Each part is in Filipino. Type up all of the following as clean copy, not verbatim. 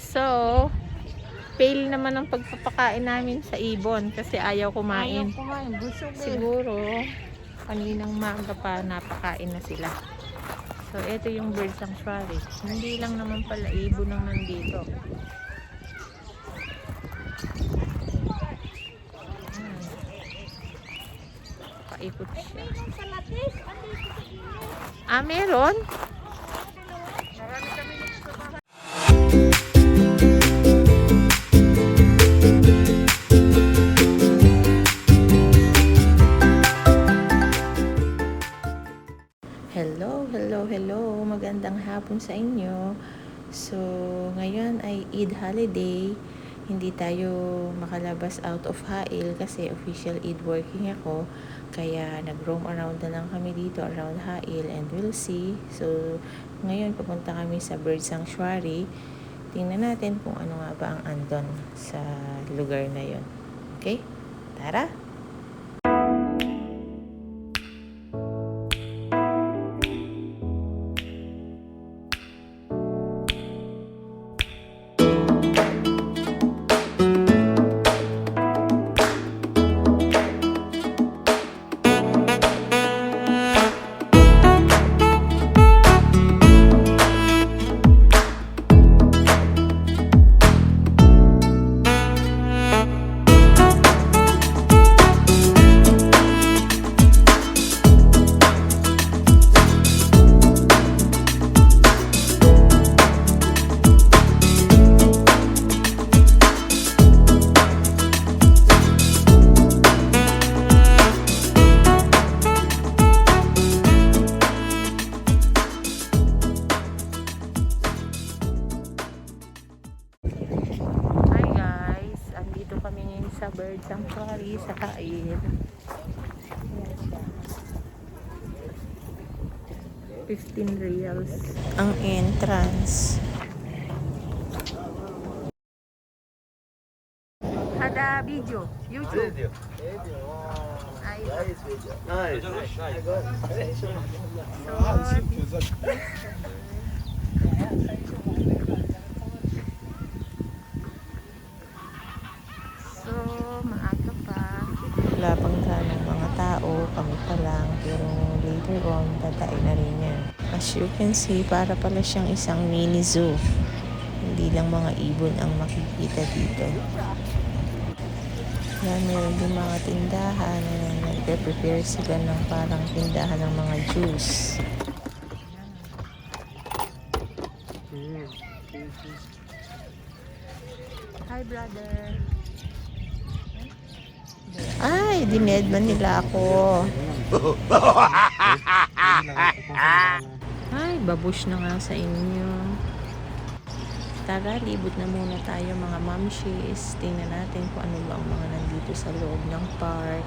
So, fail naman ang pagpapakain namin sa ibon kasi ayaw kumain. Ayaw kumain, busog eh. Siguro, kaninang maaga pa napakain na sila. So, ito yung bird sanctuary. Hindi lang naman pala ibon ang nandito. Paikot siya. Ah, meron? Hello. Magandang hapon sa inyo. So, ngayon ay Eid holiday. Hindi tayo makalabas out of Hail kasi official Eid working ako. Kaya nag-roam around na lang kami dito around Hail and we'll see. So, ngayon pupunta kami sa bird sanctuary. Tingnan natin kung ano nga ba ang andon sa lugar na yon. Okay? Tara! Sa bird sanctuary sa Hail. 15 reals ang entrance. Ada video, YouTube. Wala pang ganong mga tao, kami pa lang, pero later on, tatay na rin yan. As you can see, para pala siyang isang mini zoo. Hindi lang mga ibon ang makikita dito. Yan, meron din mga tindahan na nagpe-prepare sila ng parang tindahan ng mga juice. Hi, brother. Ay, dinedman nila ako. Ay, babush na nga sa inyo. Tara, libot na muna tayo mga mamshis. Tingnan natin kung ano ba ang mga nandito sa loob ng park.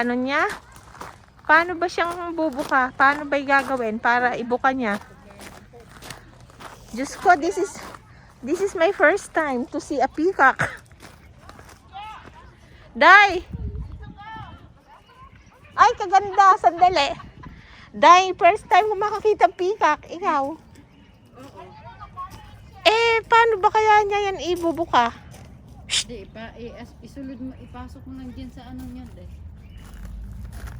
Gaganon niya? Paano ba siyang bubuka? Paano ba gagawin para ibuka niya? Diyos ko, this is my first time to see a peacock. Day! Ay, kaganda. Sandali. Day, first time ko makakita peacock. Ikaw? Eh, paano ba kaya niya yan ibubuka? Di, isulod mo, ipasok mo lang dyan sa ano niya, deh.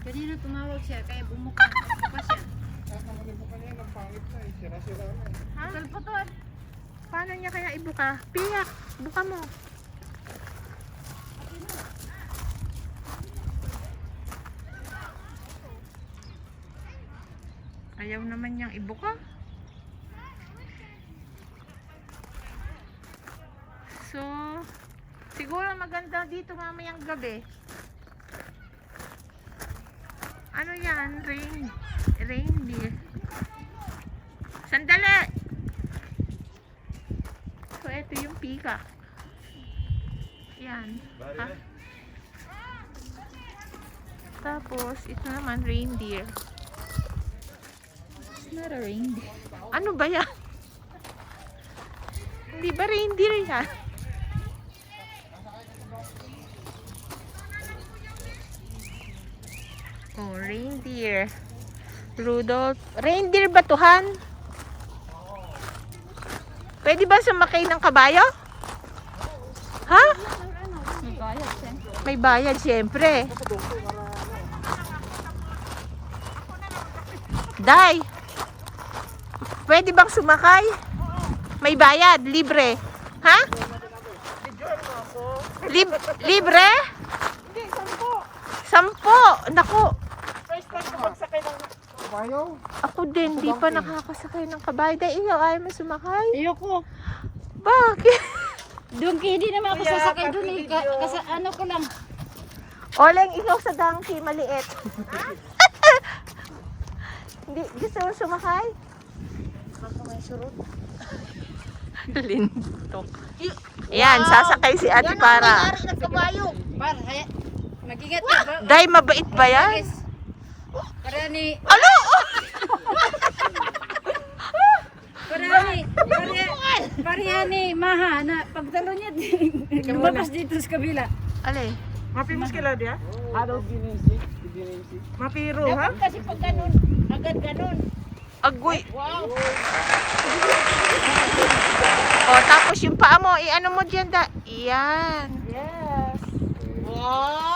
Kanina tumawag siya, kaya bumuka pa siya. Ha? Kalpotod. Paano niya kaya ibuka? Piyak, buka mo. Ayaw naman niyang ibuka. So, siguro maganda dito mamayang gabi. Ano yan? Reindeer. Sandali! So, ito yung peacock. Yan. Ha? Tapos, ito naman reindeer. It's not a reindeer. Ano ba yan? Hindi ba reindeer yan? Oh, reindeer. Rudolph. Reindeer ba tuhan? Pwede ba sumakay ng kabayo? Ha? May bayad, siyempre. May bayad, siyempre. Day, pwede bang sumakay? May bayad, libre. Ha? Libre? Hindi, 10. 10. Naku, First time ko magsakay ng kabayo. ako din, di pa nakakasakay ng kabayo. Day, ikaw ayaw mo sumakay? Ayoko. Bakit? Donkey, hindi naman ako Kuya, sasakay dun eh. video. Kasi ano ko lang. Oleng, ikaw sa donkey, maliit. Hindi, gusto mo sumakay? Ako may surot. Lintok. Yan, sasakay si Ate Para. ng kabayo. Par, mag-ingat ka ba? Day, mabait ba yan? Para ni... Ano? Pareha ni Maha na pagdalo niya lumabas dito sa kabila. Alay. Mapimos kila dia? Araw ginisi. Mapiro ha? Kasi pag ganun, agad ganun. Agoy. Wow! O, tapos yung paa mo, i-ano mo dyan, da. Yan. Yes. Wow!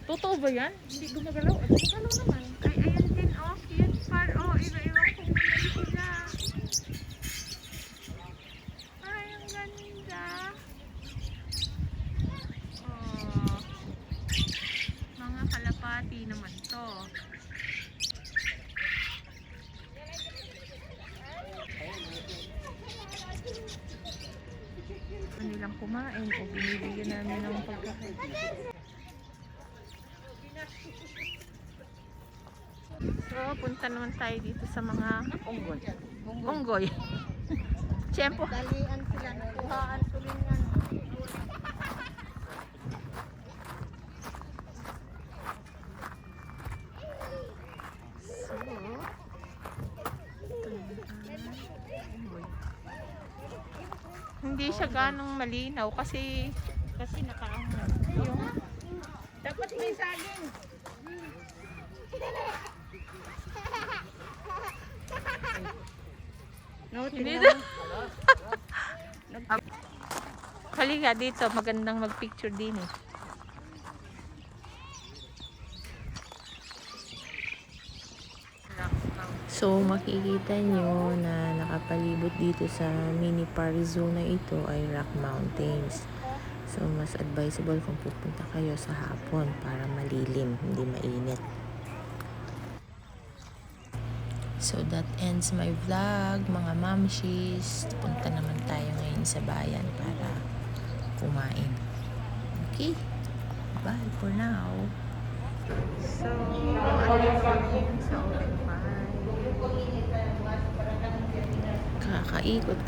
Totoo ba yan? Hindi gumagalaw. At gumagalaw naman. Ay, ayan din, oh. Cute par, oh. Iba-ibang kulay sila. Ay, ang ganda. Oh. Mga kalapati naman to. Kanilang kumain o binibigyan namin ng pagkain. So, punta naman tayo dito sa mga unggoy. Unggoy. Tiyempo. Dalian sila, nakuhaan tulingan. So, hindi siya ganong malinaw kasi nakaangat. Yung Dapat may saging. No, hindi tingnan. Halika dito, magandang mag-picture din eh. So makikita nyo na nakapalibot dito sa mini park zone na ito ay rock mountains. So mas advisable kung pupunta kayo sa hapon para malilim, hindi mainit. So that ends my vlog, mga mamshis. Punta naman tayo ngayon sa bayan para kumain. Okay, bye for now. So, ano sa open Kakaikot,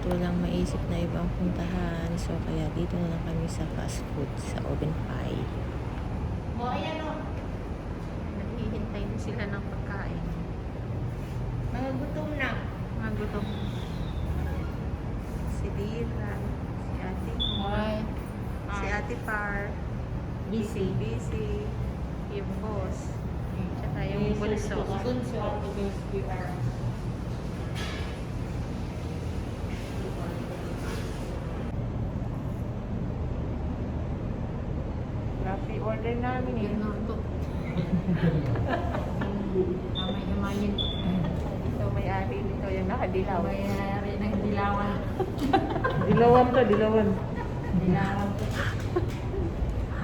walang maisip na ibang puntahan. So, kaya dito na lang kami sa fast food, sa Open Pie. Naghihintay na sila ng pagkain. Mga gutom na. Mga gutom. Si Dira, si Ate Moy, si Ate Par, Busy. Busy, Yung boss. Tsaka yung bunso. Grabe order namin eh. Amay-amayin. Ito may-ari nito, yung nakadilaw. May-ari ng dilawan. Dilawan to, dilawan. Dilawan to.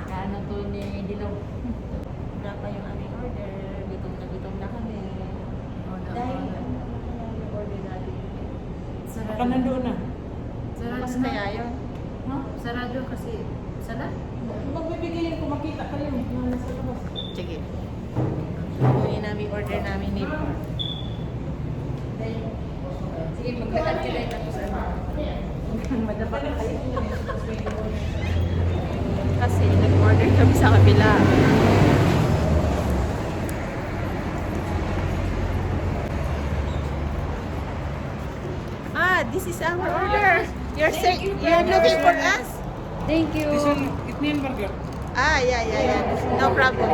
Kaano to ni Dilaw? Wala pa yung aming order. Gutom na kami. Dahil yung order natin. Baka nandoon na. Bukas kaya yun? Sarado kasi. Sala? Magbibigay yung kumakita kayo. Mga nasa labas. Sige. Kunin namin order namin ni Par. Sige, maglahat sila tapos ano. Madapa na kayo. Kasi nag-order kami sa kabila. This is our order. You're looking for us? Thank you. This one, Itnian burger. Yeah. No problem.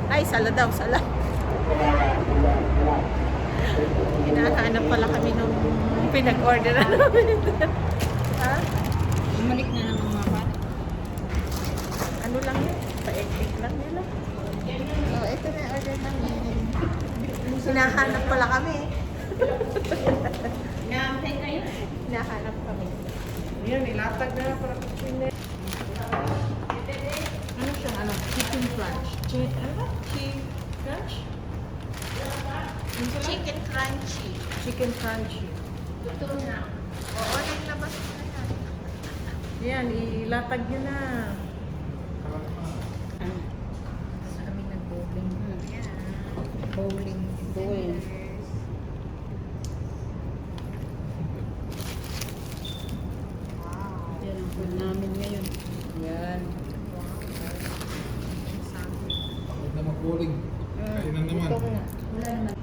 Ay, sala daw, sala. Hinahanap pala kami nung pinag-order na namin. Ha? Bumalik na ng mga bata. Ano lang yun? Pa-egg lang nila. Oh, ito na yung order namin. Hinahanap pala kami. Naamtay kayo. Hinahanap kami. Yan, ilatag na para kusin. Ano siya? Ano? Chicken crunch. Ano? Crunch? Chicken crunchy. Chicken crunchy. Gutom na. Oo, naglabas na yan. Yan, ilatag nyo na. Sa kami nag-bowling. Yan. Bowling. Bowling. Yan ang food namin ngayon. Yan. Huwag na mag-bowling. Kainan naman. Wala naman.